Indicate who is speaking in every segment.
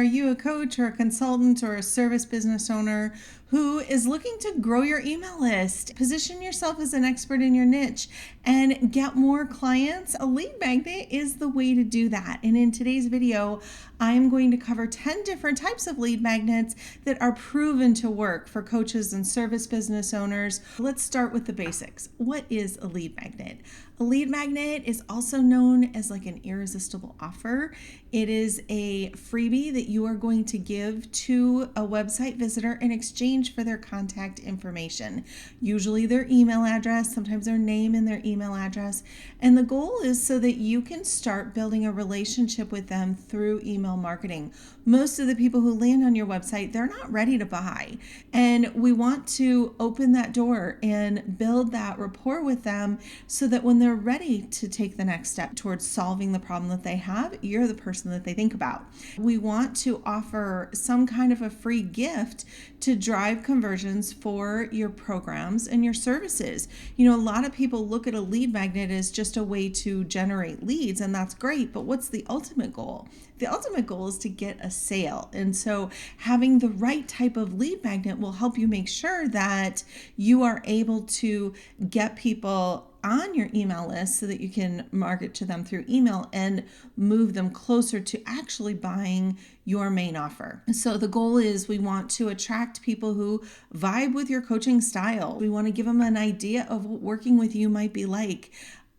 Speaker 1: Are you a coach or a consultant or a service business owner who is looking to grow your email list, position yourself as an expert in your niche, and get more clients? A lead magnet is the way to do that. And in today's video, I'm going to cover 10 different types of lead magnets that are proven to work for coaches and service business owners. Let's start with the basics. What is a lead magnet? A lead magnet is also known as like an irresistible offer. It is a freebie that you are going to give to a website visitor in exchange for their contact information, usually their email address, sometimes their name and their email address. And the goal is so that you can start building a relationship with them through email marketing. Most of the people who land on your website, they're not ready to buy. And we want to open that door and build that rapport with them so that when they're ready to take the next step towards solving the problem that they have, you're the person that they think about. We want to offer some kind of a free gift to drive conversions for your programs and your services. You know, a lot of people look at a lead magnet as just a way to generate leads, and that's great, but what's the ultimate goal? The ultimate goal is to get a sale. And so having the right type of lead magnet will help you make sure that you are able to get people on your email list so that you can market to them through email and move them closer to actually buying your main offer. So the goal is we want to attract people who vibe with your coaching style. We want to give them an idea of what working with you might be like.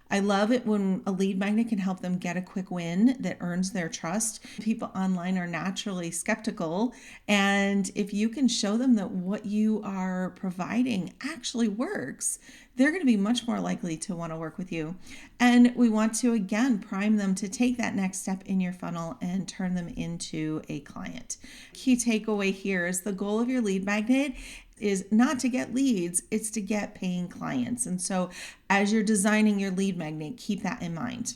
Speaker 1: I love it when a lead magnet can help them get a quick win that earns their trust. People online are naturally skeptical, and if you can show them that what you are providing actually works, they're going to be much more likely to want to work with you. And we want to, again, prime them to take that next step in your funnel and turn them into a client. Key takeaway here is the goal of your lead magnet is not to get leads, it's to get paying clients. And so as you're designing your lead magnet, keep that in mind.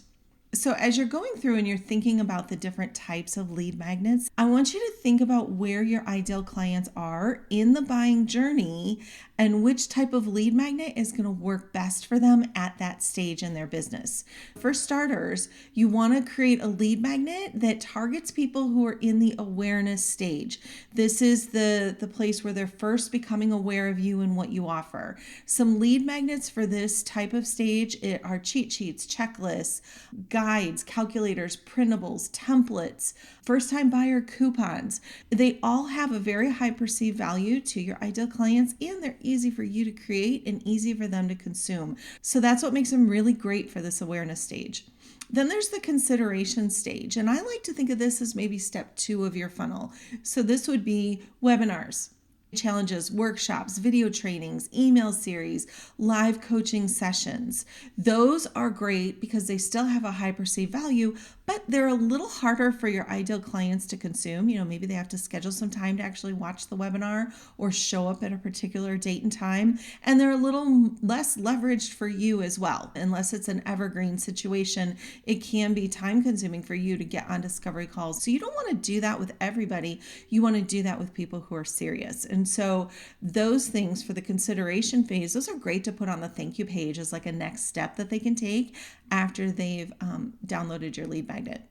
Speaker 1: So as you're going through and you're thinking about the different types of lead magnets, I want you to think about where your ideal clients are in the buying journey and which type of lead magnet is going to work best for them at that stage in their business. For starters, you want to create a lead magnet that targets people who are in the awareness stage. This is the place where they're first becoming aware of you and what you offer. Some lead magnets for this type of stage are cheat sheets, checklists, guides, calculators, printables, templates, first-time buyer coupons. They all have a very high perceived value to your ideal clients, and they're easy for you to create and easy for them to consume. So that's what makes them really great for this awareness stage. Then there's the consideration stage, and I like to think of this as maybe step 2 of your funnel. So this would be webinars, challenges, workshops, video trainings, email series, live coaching sessions. Those are great because they still have a high perceived value, but they're a little harder for your ideal clients to consume. You know, maybe they have to schedule some time to actually watch the webinar or show up at a particular date and time. And they're a little less leveraged for you as well. Unless it's an evergreen situation, it can be time consuming for you to get on discovery calls. So you don't want to do that with everybody. You want to do that with people who are serious. And so those things for the consideration phase, those are great to put on the thank you page as like a next step that they can take after they've downloaded your lead magnet.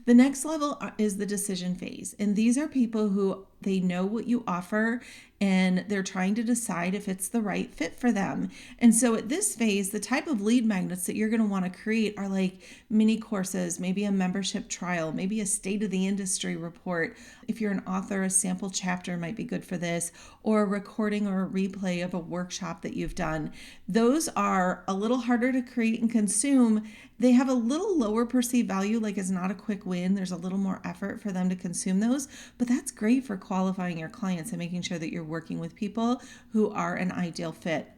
Speaker 1: The next level is the decision phase. And these are people who they know what you offer and they're trying to decide if it's the right fit for them. And so at this phase, the type of lead magnets that you're going to want to create are like mini courses, maybe a membership trial, maybe a state of the industry report. If you're an author, a sample chapter might be good for this, or a recording or a replay of a workshop that you've done. Those are a little harder to create and consume. They have a little lower perceived value, like it's not a quick win. There's a little more effort for them to consume those, but that's great for qualifying your clients and making sure that you're working with people who are an ideal fit.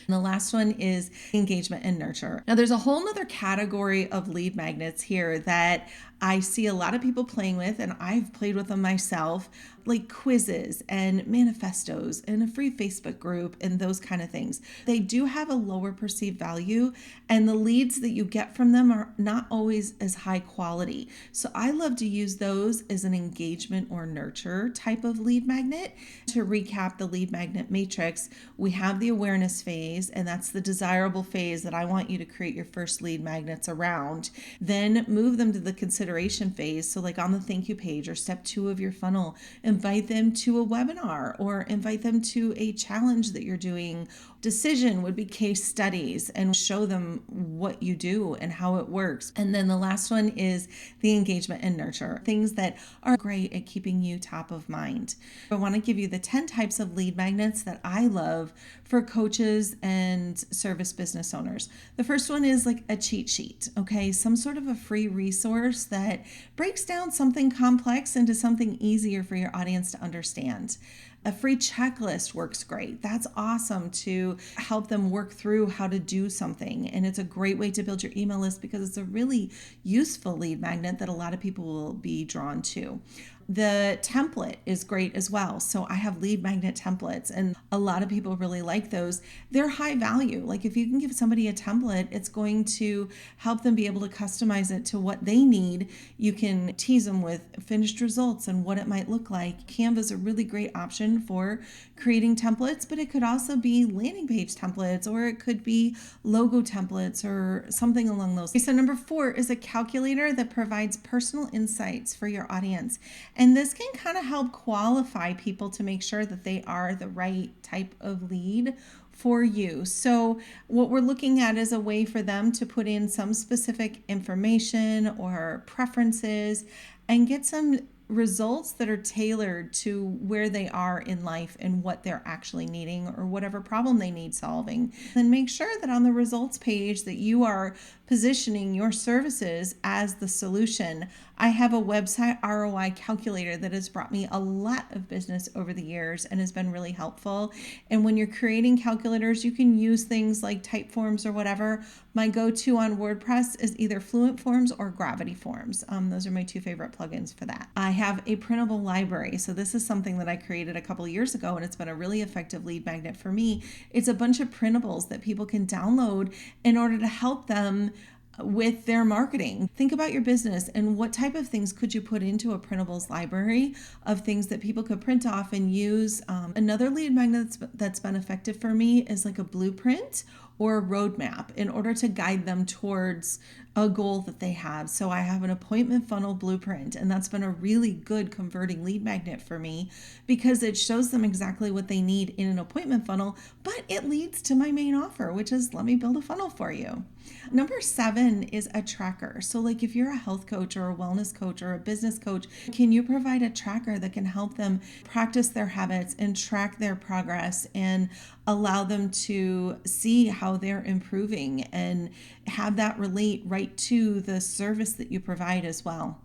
Speaker 1: And the last one is engagement and nurture. Now, there's a whole nother category of lead magnets here that I see a lot of people playing with, and I've played with them myself, like quizzes and manifestos and a free Facebook group and those kind of things. They do have a lower perceived value, and the leads that you get from them are not always as high quality. So I love to use those as an engagement or nurture type of lead magnet. To recap the lead magnet matrix, we have the awareness phase. phase, and that's the desirable phase that I want you to create your first lead magnets around. Then move them to the consideration phase. So, like on the thank you page or step 2 of your funnel, invite them to a webinar or invite them to a challenge that you're doing. Decision would be case studies and show them what you do and how it works. And then the last one is the engagement and nurture, things that are great at keeping you top of mind. I want to give you the 10 types of lead magnets that I love for coaches and service business owners. The first one is like a cheat sheet, okay? Some sort of a free resource that breaks down something complex into something easier for your audience to understand. A free checklist works great. That's awesome to help them work through how to do something. And it's a great way to build your email list because it's a really useful lead magnet that a lot of people will be drawn to. The template is great as well. So I have lead magnet templates and a lot of people really like those. They're high value. Like if you can give somebody a template, it's going to help them be able to customize it to what they need. You can tease them with finished results and what it might look like. Canva is a really great option for creating templates, but it could also be landing page templates or it could be logo templates or something along those. So number 4 is a calculator that provides personal insights for your audience. And this can kind of help qualify people to make sure that they are the right type of lead for you. So what we're looking at is a way for them to put in some specific information or preferences and get some results that are tailored to where they are in life and what they're actually needing or whatever problem they need solving. Then make sure that on the results page that you are positioning your services as the solution. I have a website ROI calculator that has brought me a lot of business over the years and has been really helpful. And when you're creating calculators, you can use things like Typeforms or whatever. My go-to on WordPress is either Fluent Forms or Gravity Forms. Those are my 2 favorite plugins for that. I have a printable library. So this is something that I created a couple of years ago, and it's been a really effective lead magnet for me. It's a bunch of printables that people can download in order to help them with their marketing. Think about your business and what type of things could you put into a printables library of things that people could print off and use. Another lead magnet that's been effective for me is like a blueprint or a roadmap in order to guide them towards a goal that they have. So I have an appointment funnel blueprint, and that's been a really good converting lead magnet for me because it shows them exactly what they need in an appointment funnel, but it leads to my main offer, which is let me build a funnel for you. Number 7 is a tracker. So like if you're a health coach or a wellness coach or a business coach, can you provide a tracker that can help them practice their habits and track their progress and allow them to see how they're improving and have that relate right to the service that you provide as well.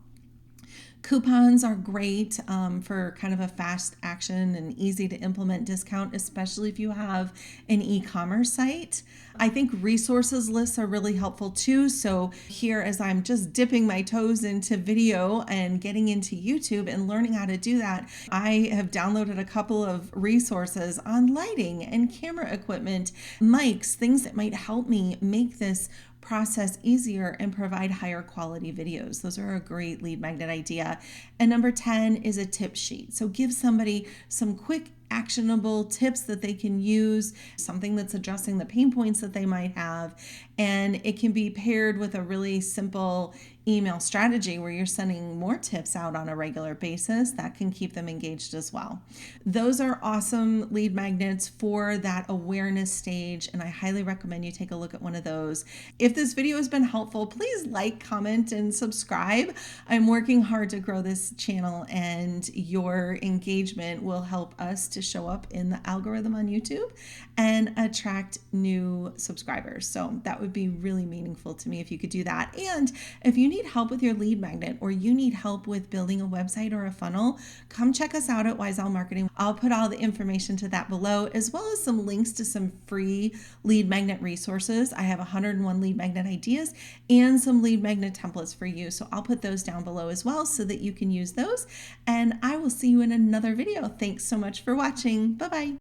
Speaker 1: Coupons are great for kind of a fast action and easy to implement discount, especially if you have an e-commerce site. I think resources lists are really helpful too. So here, as I'm just dipping my toes into video and getting into YouTube and learning how to do that, I have downloaded a couple of resources on lighting and camera equipment, mics, things that might help me make this process easier and provide higher quality videos. Those are a great lead magnet idea. And number 10 is a tip sheet. So give somebody some quick actionable tips that they can use, something that's addressing the pain points that they might have. And it can be paired with a really simple email strategy where you're sending more tips out on a regular basis that can keep them engaged as well. Those are awesome lead magnets for that awareness stage, and I highly recommend you take a look at one of those. If this video has been helpful, please like, comment, and subscribe. I'm working hard to grow this channel, and your engagement will help us to show up in the algorithm on YouTube and attract new subscribers. So that would be really meaningful to me if you could do that. And if you need help with your lead magnet or you need help with building a website or a funnel, come check us out at Wise Owl Marketing. I'll put all the information to that below, as well as some links to some free lead magnet resources. I have 101 lead magnet ideas and some lead magnet templates for you. So I'll put those down below as well so that you can use those. And I will see you in another video. Thanks so much for watching. Bye-bye.